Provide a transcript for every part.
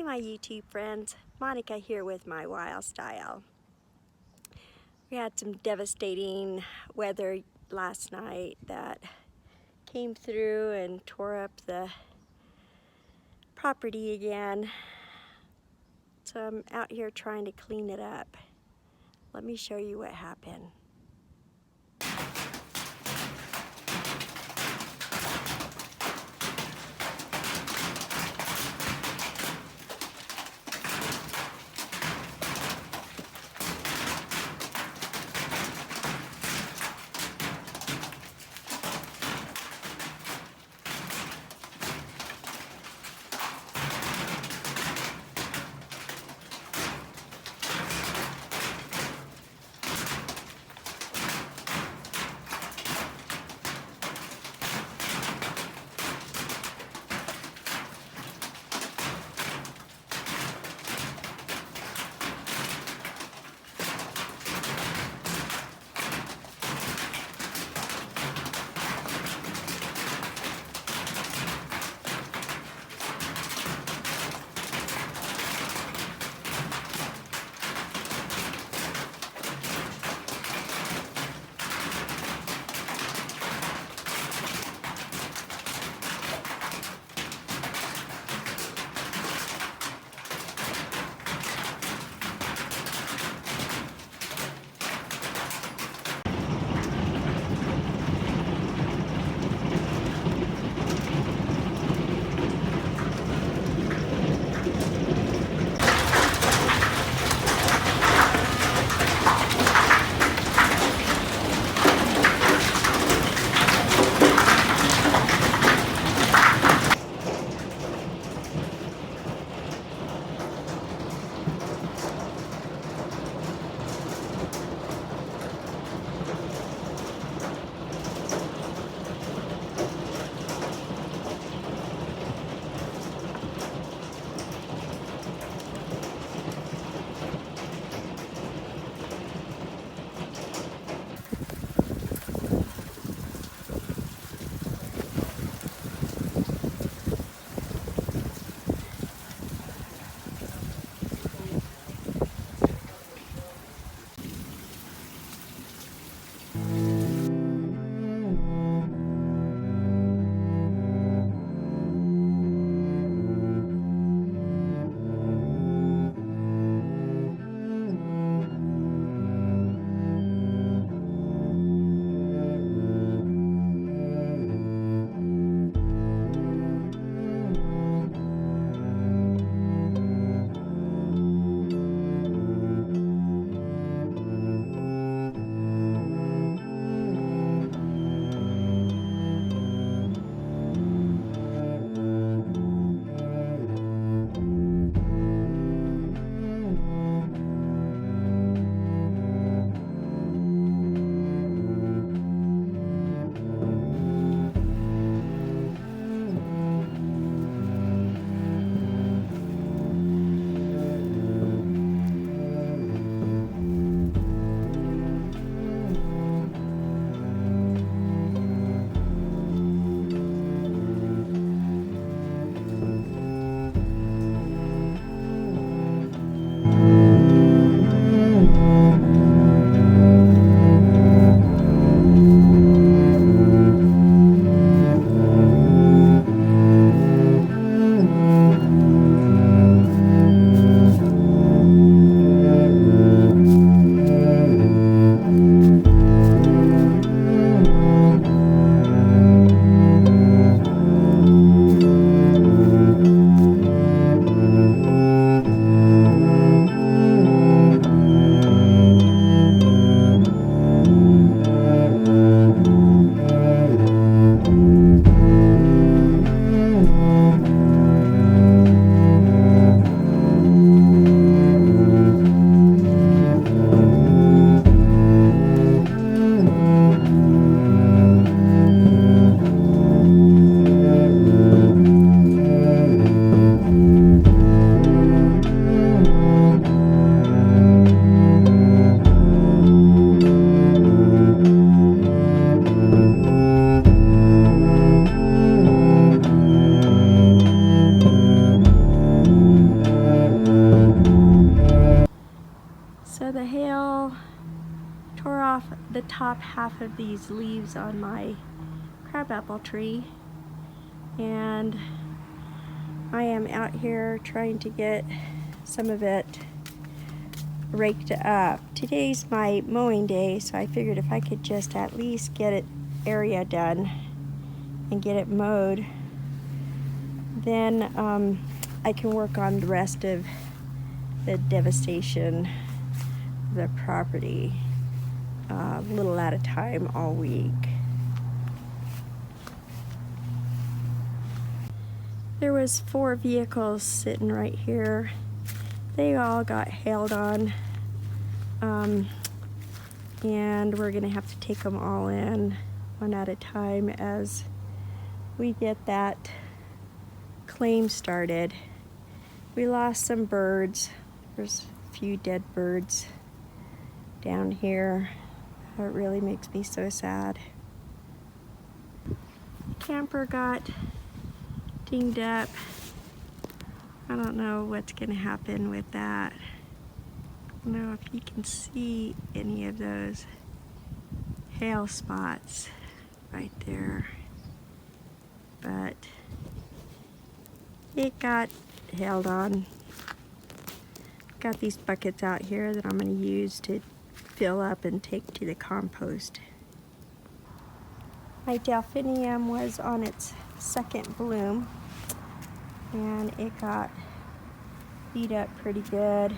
my YouTube friends, Monica here with MyWyoStyle. We had some devastating weather last night that came through and tore up the property again. So I'm out here trying to clean it up. Let me show you what happened. the top half of these leaves on my crabapple tree, and I am out here trying to get some of it raked up. Today's my mowing day, so I figured if I could just at least get it area done and get it mowed, then I can work on the rest of the devastation of the property a little at a time all week. There was 4 vehicles sitting right here. They all got hailed on, and we're gonna have to take them all in one at a time as we get that claim started. We lost some birds. There's a few dead birds down here. It really makes me so sad. The camper got dinged up. I don't know what's gonna happen with that. I don't know if you can see any of those hail spots right there, but it got hailed on. Got these buckets out here that I'm going to use to fill up and take to the compost. My delphinium was on its second bloom, and it got beat up pretty good.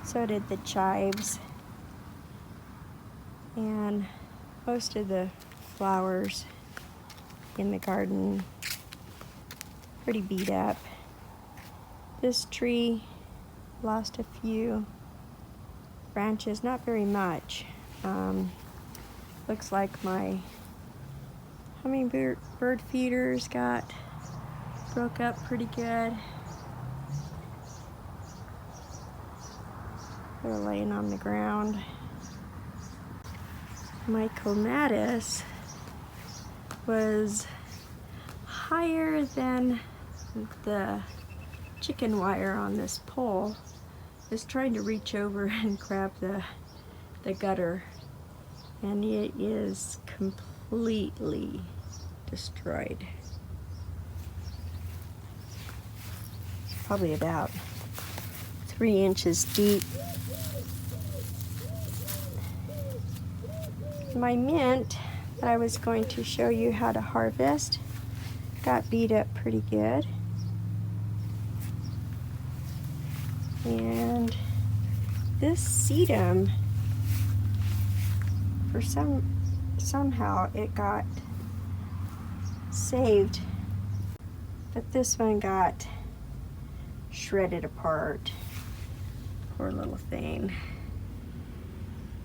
So did the chives, and most of the flowers in the garden pretty beat up. This tree lost a few branches, not very much. Looks like my hummingbird feeders got broke up pretty good. They're laying on the ground. My clematis was higher than the chicken wire on this pole. Is trying to reach over and grab the gutter, and it is completely destroyed. It's probably about 3 inches deep. My mint that I was going to show you how to harvest got beat up pretty good. And this sedum, for somehow it got saved, but this one got shredded apart. Poor little thing.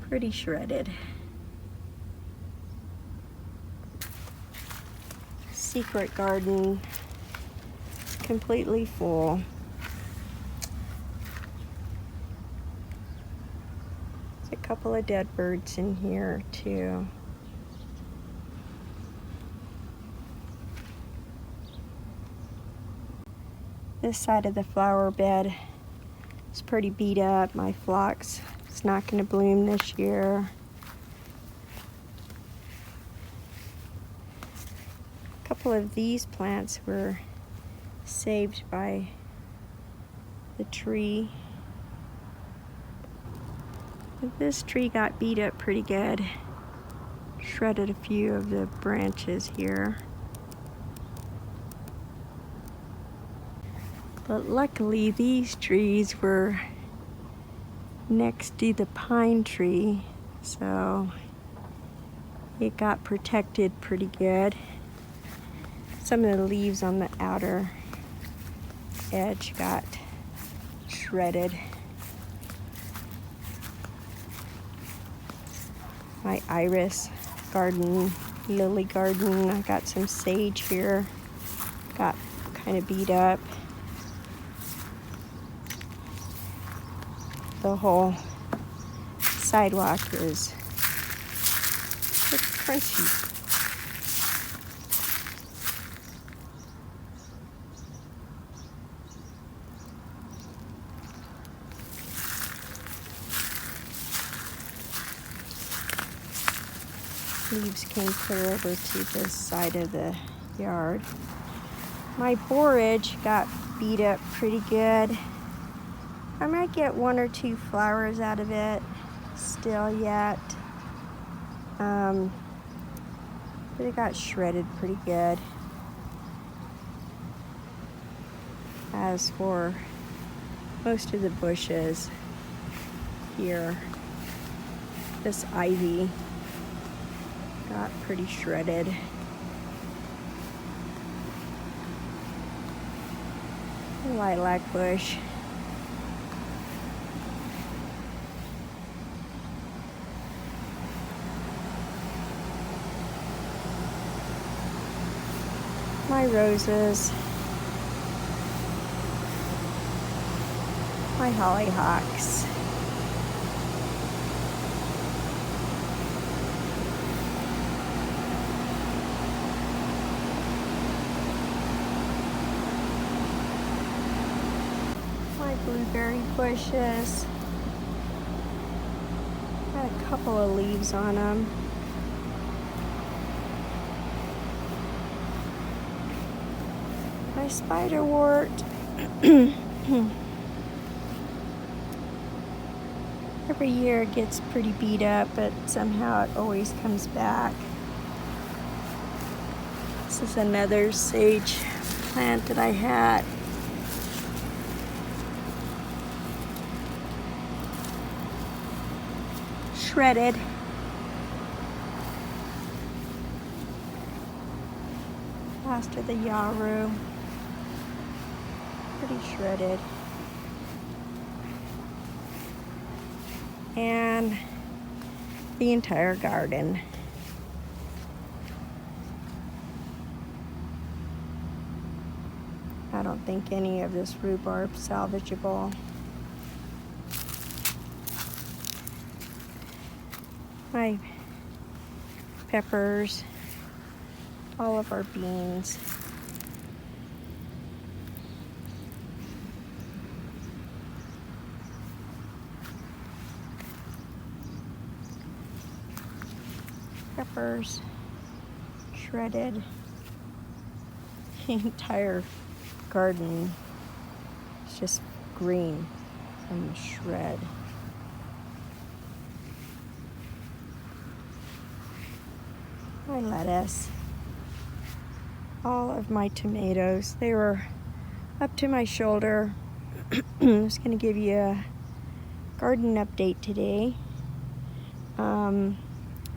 Pretty shredded. Secret garden, completely full. There's a couple of dead birds in here too. This side of the flower bed is pretty beat up. My phlox is not going to bloom this year. A couple of these plants were saved by the tree. This tree got beat up pretty good. Shredded a few of the branches here. But luckily these trees were next to the pine tree, so it got protected pretty good. Some of the leaves on the outer edge got shredded. My iris garden, lily garden, I got some sage here, got kind of beat up. The whole sidewalk is crunchy. leaves came clear over to this side of the yard. My borage got beat up pretty good. I might get 1 or 2 flowers out of it still yet. But it got shredded pretty good. As for most of the bushes here, this ivy got pretty shredded. The lilac bush. My roses. My hollyhocks. My blueberry bushes. Got a couple of leaves on them. My spiderwort. Every year it gets pretty beat up, but somehow it always comes back. This is another sage plant that I had. Shredded. Last of the yarrow. Pretty shredded. And the entire garden. I don't think any of this rhubarb's salvageable. My peppers, all of our beans. Peppers, shredded. The entire garden is just green from the shred. My lettuce, all of my tomatoes, they were up to my shoulder. I'm just going to give you a garden update today.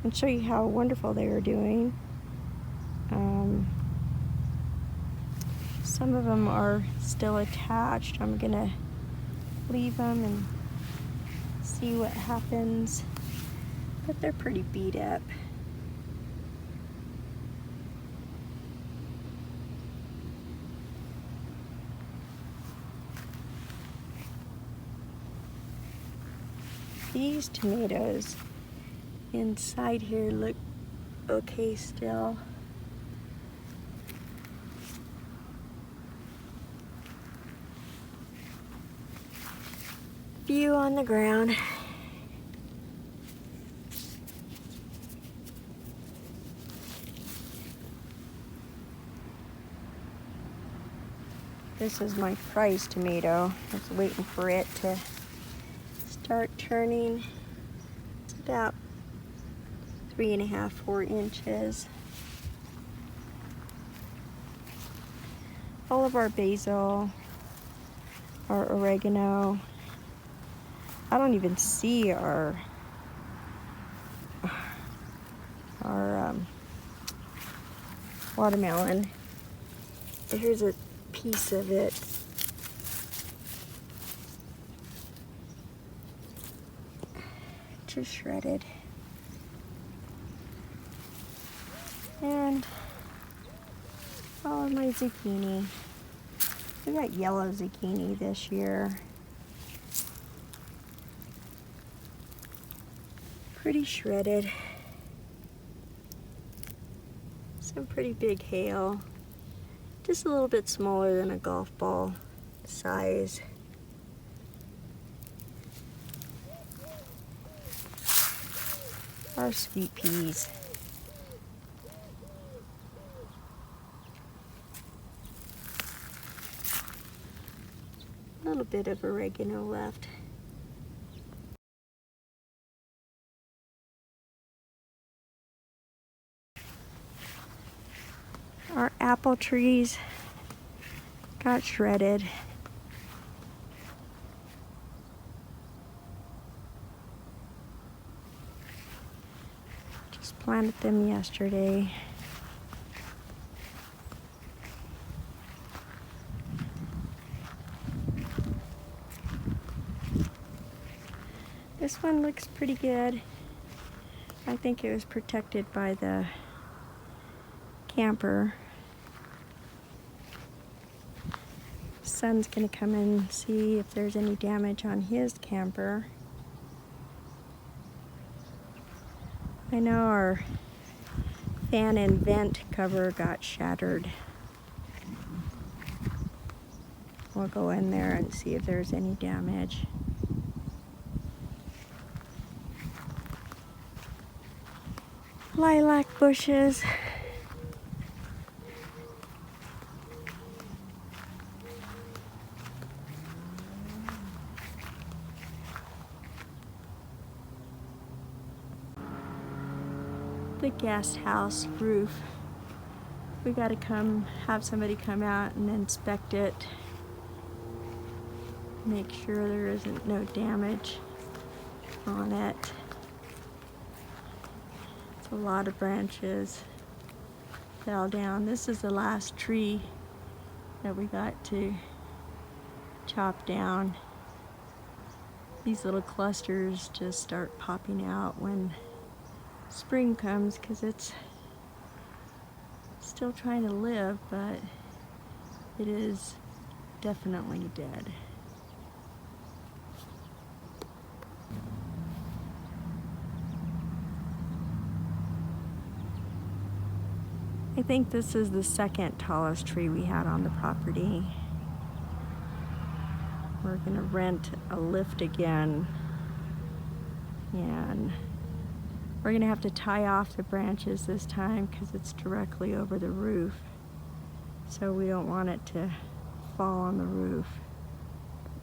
And show you how wonderful they are doing. Some of them are still attached. I'm gonna leave them and see what happens, but they're pretty beat up. These tomatoes inside here look okay still. View on the ground. This is my prize tomato. I was waiting for it to start turning. It's about 3.5, 4 inches. All of our basil, our oregano. I don't even see our watermelon. Here's a piece of it. Just shredded. And all of my zucchini. We got yellow zucchini this year. Pretty shredded. Some pretty big hail. Just a little bit smaller than a golf ball size. Our sweet peas. A little bit of oregano left. Our apple trees got shredded. Just planted them yesterday. This one looks pretty good. I think it was protected by the camper. Son's gonna come and see if there's any damage on his camper. I know our fan and vent cover got shattered. We'll go in there and see if there's any damage. Lilac bushes. The guest house roof. We gotta have somebody come out and inspect it. Make sure there isn't no damage on it. A lot of branches fell down. This is the last tree that we got to chop down. These little clusters just start popping out when spring comes because it's still trying to live, but it is definitely dead. I think this is the second tallest tree we had on the property. We're gonna rent a lift again, and we're gonna have to tie off the branches this time because it's directly over the roof. So we don't want it to fall on the roof.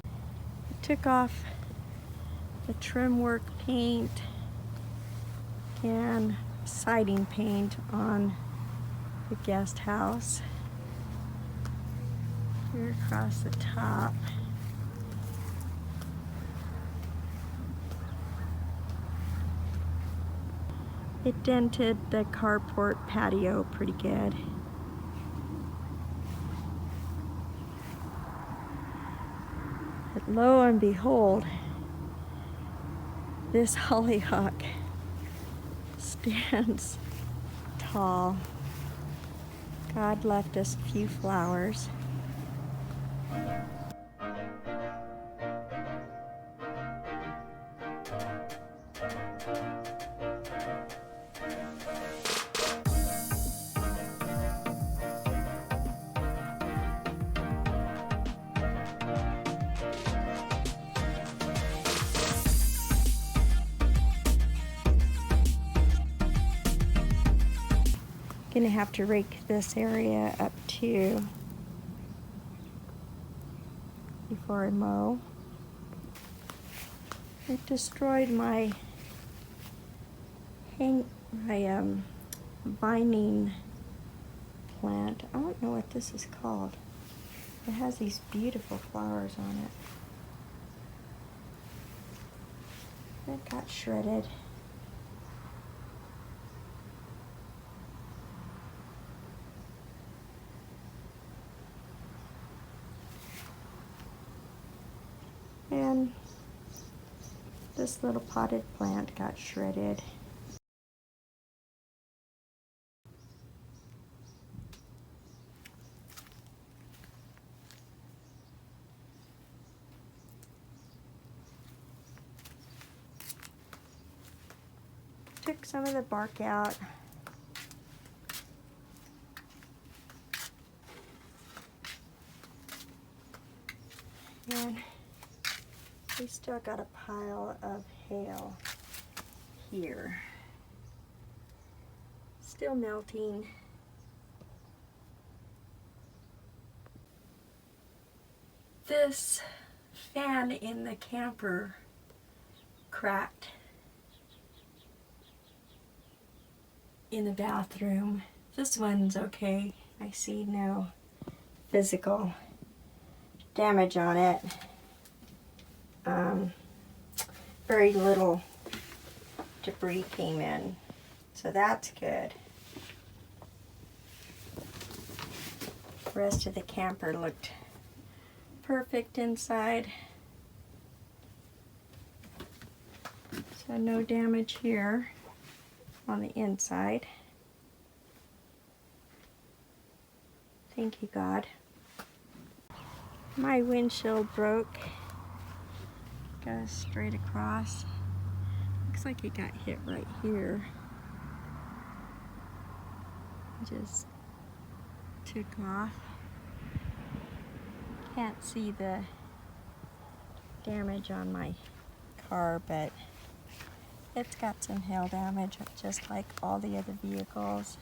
I took off the trim work paint and siding paint on the guest house here across the top. It dented the carport patio pretty good. But lo and behold, this hollyhock stands tall. God left us a few flowers. Gonna have to rake this area up too before I mow. It destroyed my vining plant. I don't know what this is called. It has these beautiful flowers on it. It got shredded. And this little potted plant got shredded. Took some of the bark out. And we still got a pile of hail here. Still melting. This fan in the camper cracked in the bathroom. This one's okay. I see no physical damage on it. Very little debris came in, so that's good. The rest of the camper looked perfect inside. So no damage here on the inside. Thank you, God. My windshield broke. Goes straight across. Looks like it got hit right here. Just took off. Can't see the damage on my car, but it's got some hail damage just like all the other vehicles.